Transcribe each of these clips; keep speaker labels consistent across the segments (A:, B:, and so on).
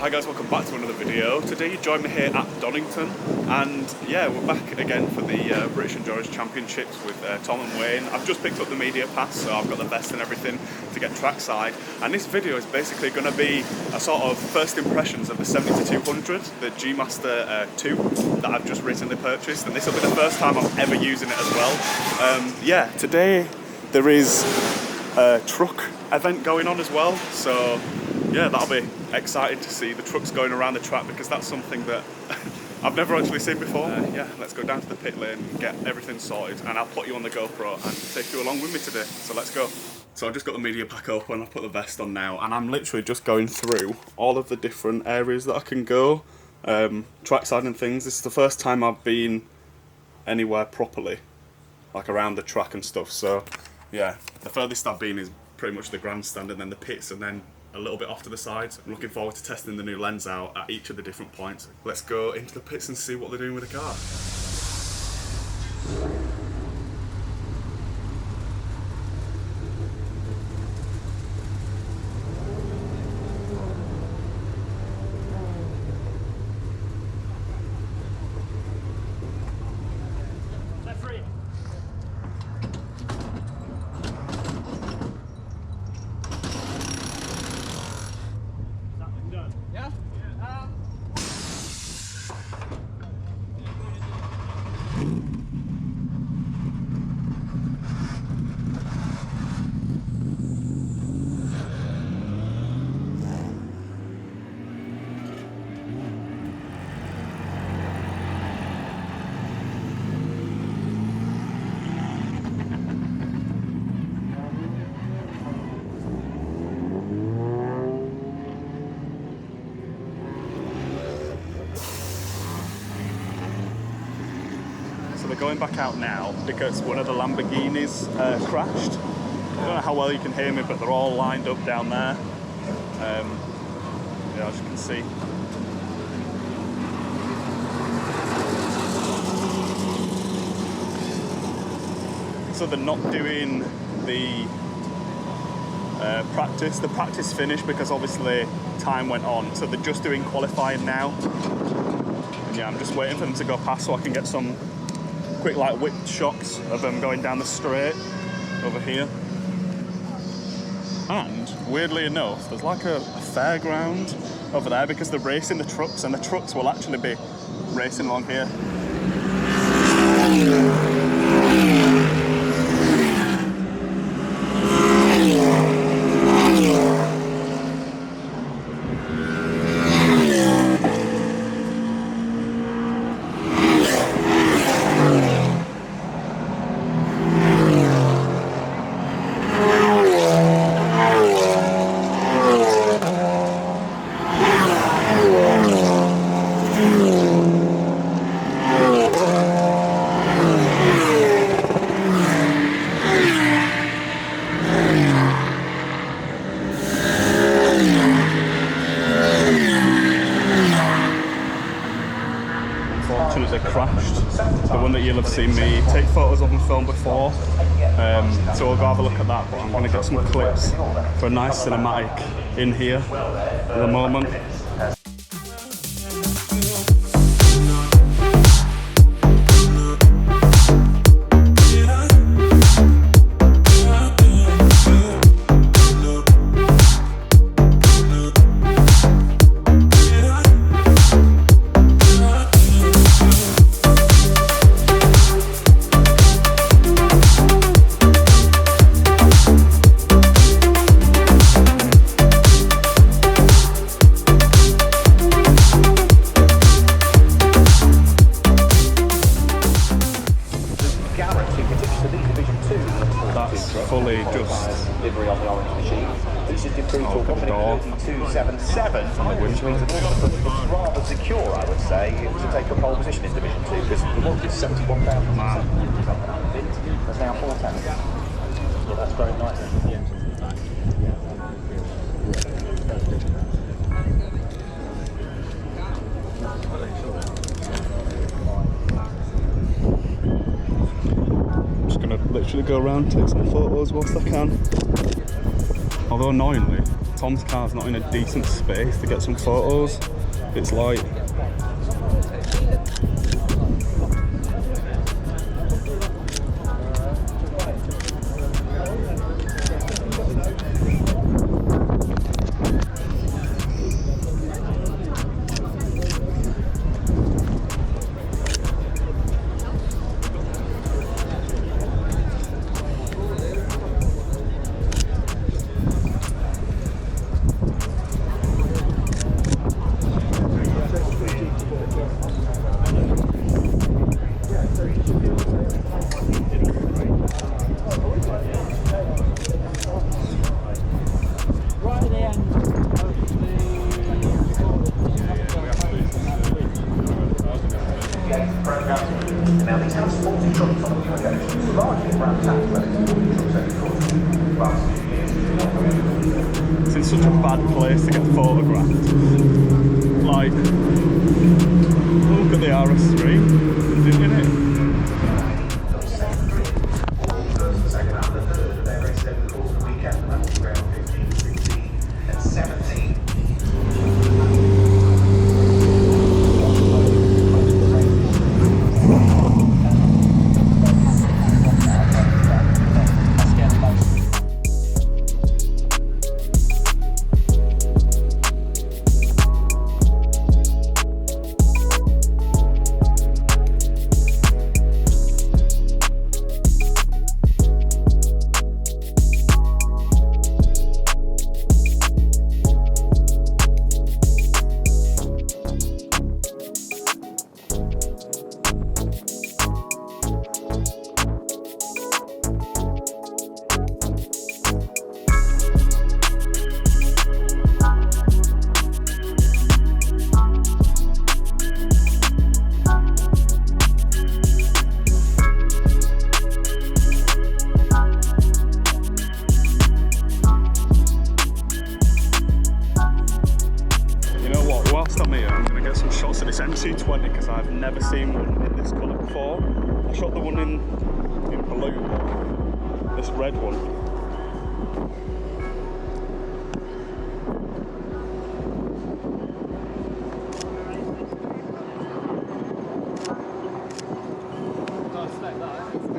A: Hi guys, welcome back to another video. Today you join me here at Donington, and yeah, we're back again for the British Endurance Championships with Tom and Wayne. I've just picked up the media pass, so I've got the vest and everything to get trackside, and this video is basically going to be a sort of first impressions of the 70-200, the G-Master 2 that I've just recently purchased, and this will be the first time I'm ever using it as well. Yeah, today there is a truck event going on as well, so yeah, that'll be exciting to see the trucks going around the track, because that's something that I've never actually seen before. Yeah, let's go down to the pit lane and get everything sorted, and I'll put you on the GoPro and take you along with me today, so let's go. So I've just got the media pack open, I've put the vest on now, and I'm literally just going through all of the different areas that I can go, trackside and things. This is the first time I've been anywhere properly, like around the track and stuff, so yeah, the furthest I've been is pretty much the grandstand and then the pits and then a little bit off to the side. I'm looking forward to testing the new lens out at each of the different points. Let's go into the pits and see what they're doing with the car. So they're going back out now because one of the Lamborghinis crashed. I don't know how well you can hear me, but they're all lined up down there. Yeah, as you can see. So they're not doing the practice. The practice finished because obviously time went on. So they're just doing qualifying now. And yeah, I'm just waiting for them to go past so I can get some quick like whip shots of them going down the straight over here. And weirdly enough, there's like a fairground over there because they're racing the trucks, and the trucks will actually be racing along here. Unfortunately crashed, the one that you'll have seen me take photos of and film before, so we'll go have a look at that, but I'm going to get some clips for a nice cinematic in here at the moment. Fully just
B: livery on the orange machine. This is improved to a company 277, which means that it's rather secure, I would say, to take a pole position in Division 2, because the look is 71,000. There's now 4 tanks. Yeah, that's very nice.
A: I'm just going to literally go around, take some photos whilst I can. Although annoyingly, Tom's car's not in a decent space to get some photos. It's light.
B: Now these have sporty trucks on the occasion, largely around tax
A: It's in such a bad place to get photographed. Like, look at the RS3, doing it. MC20 because I've never seen one in this colour before. I shot the one in blue, but this red one.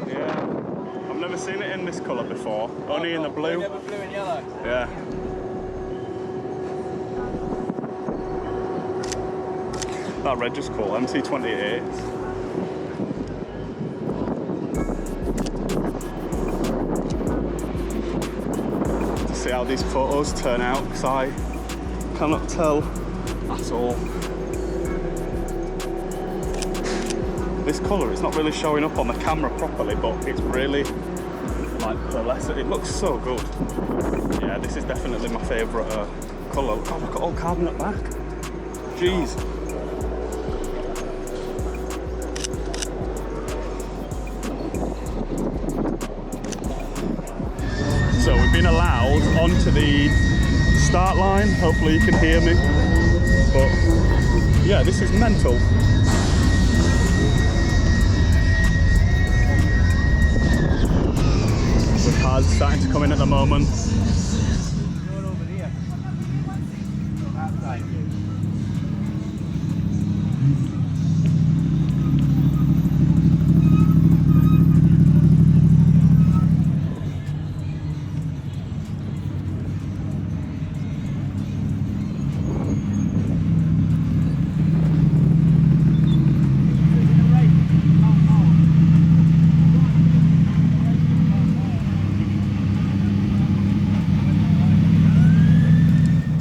A: Yeah, I've never seen it in this colour before, only in the blue.
C: Never blue and yellow?
A: Yeah. That red is cool, MC28. To see how these photos turn out, because I cannot tell at all. This colour, it's not really showing up on the camera properly, but it's really like pearlescent. It looks so good. Yeah, this is definitely my favourite colour. God, look at all carbon at the back. Jeez. So we've been allowed onto the start line. Hopefully you can hear me. But yeah, this is mental. The cars starting to come in at the moment.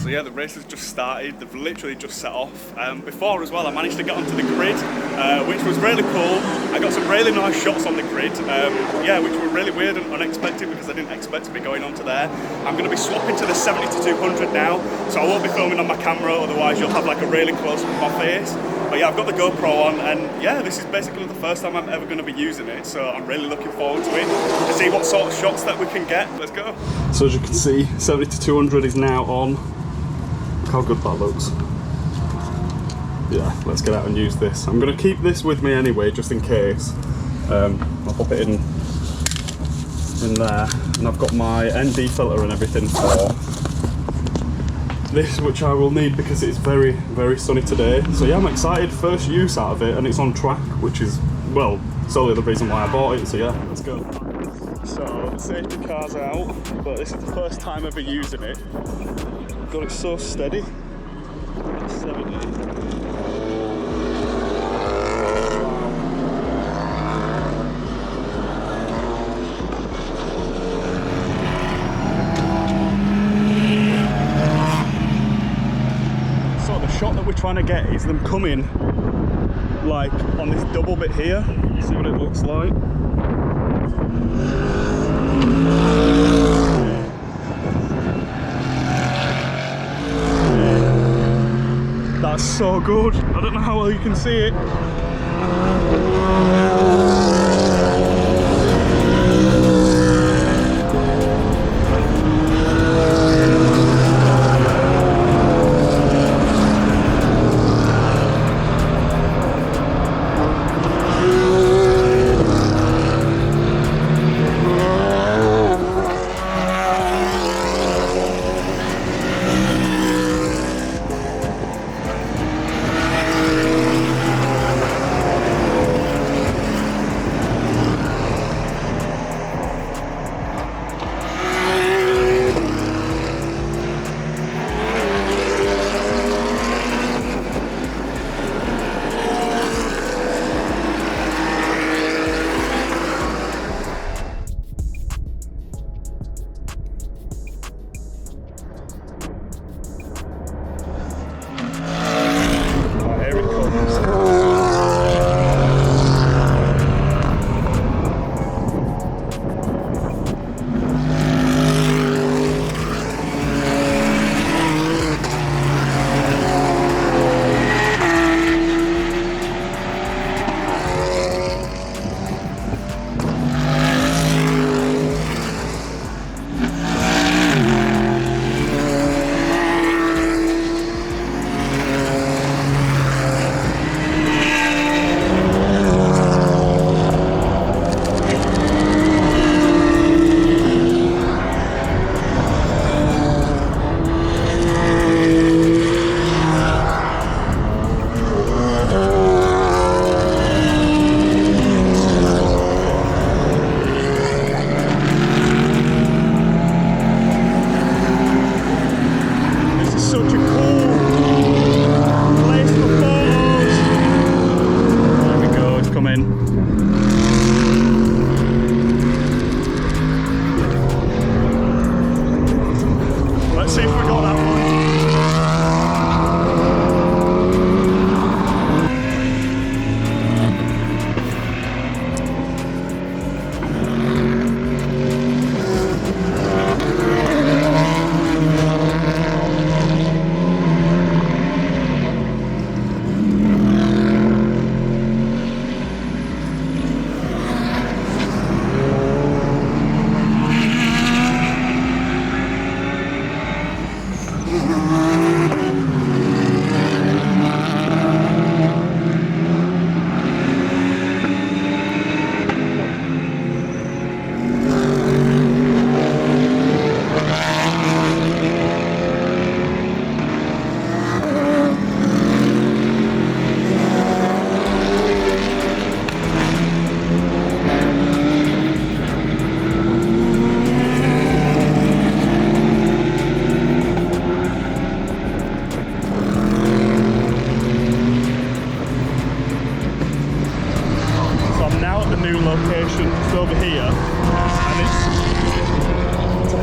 A: Yeah, the race has just started. They've literally just set off. Before as well, I managed to get onto the grid, which was really cool. I got some really nice shots on the grid, yeah, which were really weird and unexpected because I didn't expect to be going onto there. I'm going to be swapping to the 70-200 now, so I won't be filming on my camera, otherwise you'll have like a really close up of my face. But yeah, I've got the GoPro on, and yeah, this is basically the first time I'm ever going to be using it, so I'm really looking forward to it, to see what sort of shots that we can get. Let's go. So as you can see, 70-200 is now on. Look how good that looks. Yeah, let's get out and use this. I'm going to keep this with me anyway, just in case. I'll pop it in there, and I've got my ND filter and everything for this, which I will need because it's very, very sunny today. So yeah, I'm excited. First use out of it, and it's on track, which is, well, solely the reason why I bought it. So yeah, let's go. So the safety car's out, but this is the first time ever using it. God, it's so steady. 70. Shot that we're trying to get is them coming like on this double bit here. See what it looks like. That's so good. I don't know how well you can see it.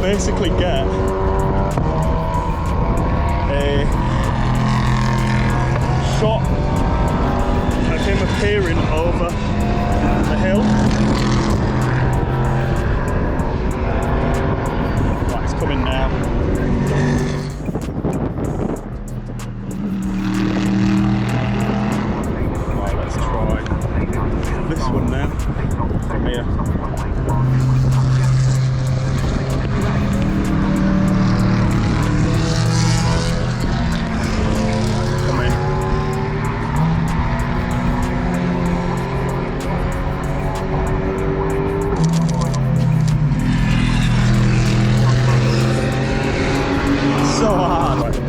A: basically get a shot of him appearing over the hill. Right, it's coming now. Right, let's try this one now, from here.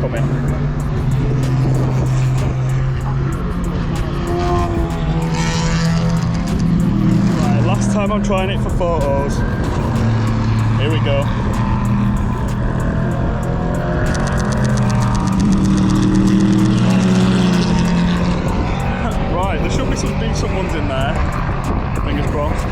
A: coming. Right, last time I'm trying it for photos. Here we go. Right, there should be some decent ones in there. Fingers crossed.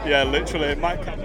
A: Yeah, literally, it might catch